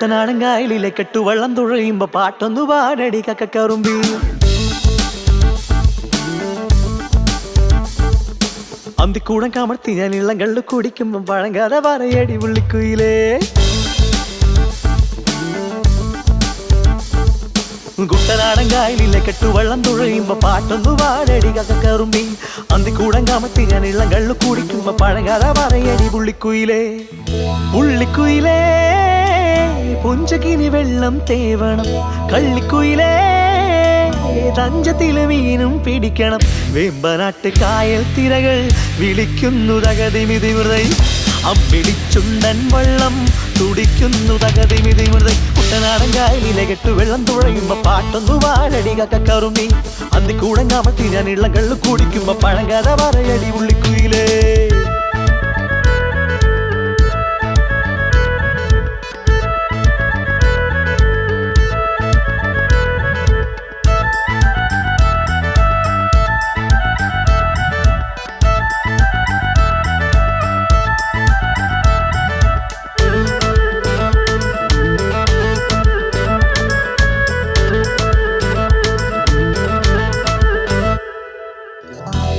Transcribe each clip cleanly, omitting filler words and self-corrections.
കുട്ടനാടൻ കായലിലെ കെട്ടുവള്ളം തുഴയുമ്പോ പാട്ടൊന്നു പാടടി കക്കറുമ്പി. അന്തിക്കൂടം കമർത്തി ഞാൻ ഇളം കള്ളു കുടിക്കുമ്പോ പഴങ്കഥ പറയടി പുള്ളിക്കുയിലേ. കുട്ടനാടൻ കായലിലെ കെട്ടുവള്ളം തുഴയുമ്പോ പാട്ടൊന്നു പാടടി കക്കറുമ്പി. അന്തിക്കൂടം കമർത്തി ഞാൻ ഇളം കള്ളു കുടിക്കുമ്പോ പഴങ്കഥ പറയടി പുള്ളിക്കുയിലേ. പുള്ളിക്കുയിലേ പുഞ്ചകിനി വെള്ളം തേവണം, കള്ളിക്കുയിലേ തഞ്ചത്തിലെ മീനും പിടിക്കണം. വേമ്പനാട്ട് കായൽ തിരകൾ വിളിക്കുന്നു തകതിമിതിമൃതൈ, അമ്പിടിച്ചുണ്ടൻ വള്ളം തുടിക്കുന്നു തകതിമിതിമൃതൈ. കുട്ടനാടൻ കായലിലെ കെട്ടുവെള്ളം തുഴയുമ്പോ പാട്ടൊന്നു പാടടി കക്കറുമ്പി. അന്തിക്കൂടം കമത്തി ഞാൻ ഇളം കള്ളു കുടിക്കുമ്പോ പഴങ്കഥ പറയടി പുള്ളിക്കുയിലേ.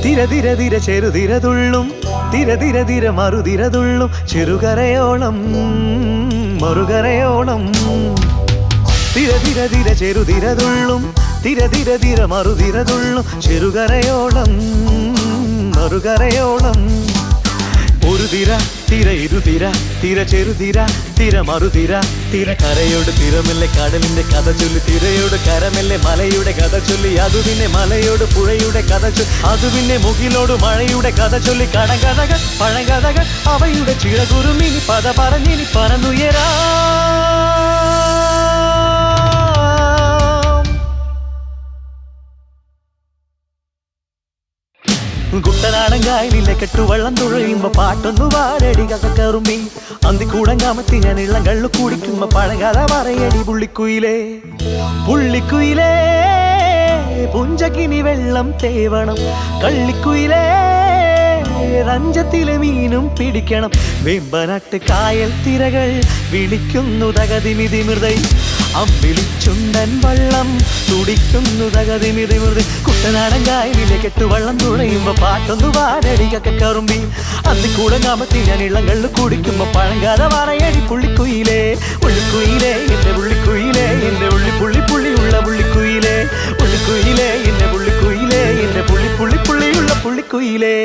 തിര തിര തിര ചെറുതിരതുള്ളും, തിര തിര തിര മറുതിരതുള്ളും, ചെറുകരയോളം മറുകരയോളം. തിര തിര തിര ചെറുതിരതുള്ളും, തിര തിര തിര മറുതിരതുള്ളും, ചെറുകരയോളം മറുകരയോളം. ഒരു തിര തിര ഇരുതിര, തിര ചെറുതിര തിര മറുതിര, തിര കരയോട് തിരമല്ലേ കടലിന്റെ കഥ ചൊല്ലി, തിരയോട് കരമല്ലേ മലയുടെ കഥ ചൊല്ലി, അതു പിന്നെ മലയോട് പുഴയുടെ കഥ ചൊല്ലി, അതു പിന്നെ മുകിലോട് മഴയുടെ കഥ ചൊല്ലി. കടകഥകൾ പഴങ്കഥകൾ അവയുടെ ചിറകുറുമിനി പദ പറഞ്ഞിനി പറന്നുയരാ. കുട്ടനാടൻ കായലിലെ കെട്ടുവള്ളം തുഴയുമ്പോ പാട്ടൊന്നു പാടടി കക്കറുമ്പി. അന്തിക്കൂടം കമത്തി ഞാൻ ഇളം കള്ളു കുടിക്കുമ്പോ പഴങ്കഥ പറയടി പുള്ളിക്കുയിലേ. പുള്ളിക്കുയിലേ പുഞ്ചകിനി വെള്ളം തേവണം, കള്ളിക്കുയിലേ രഞ്ജത്തിലെ മീനും പിടിക്കണം. വേമ്പനാട്ട് കായൽ തിരകൾ വിളിക്കുന്നു തകതിമിതിമൃതൈ, അമ്പിളിച്ചുണ്ടൻ വള്ളം തുടിക്കുന്നു തകതിമിതിമൃതൈ. കുട്ടനാടൻ കായലിലെ കെട്ടുവള്ളം തുഴയുമ്പോ പാട്ടൊന്നു പാടടി കക്കറുമ്പി. അന്തിക്കൂടം കമത്തി ഞാൻ ഇളം കള്ളു കുടിക്കുമ്പോ പഴങ്കഥ പറയടി പുള്ളിക്കുയിലേ. പുള്ളിക്കുയിലേ എന്റെ പുള്ളിക്കുയിലേ, എന്റെ പുള്ളിയുള്ള പുള്ളിക്കുയിലേ. പുള്ളിക്കുയിലേ എന്റെ പുള്ളിക്കുയിലേ, എന്റെ പുള്ളിയുള്ള പുള്ളിക്കുയിലേ.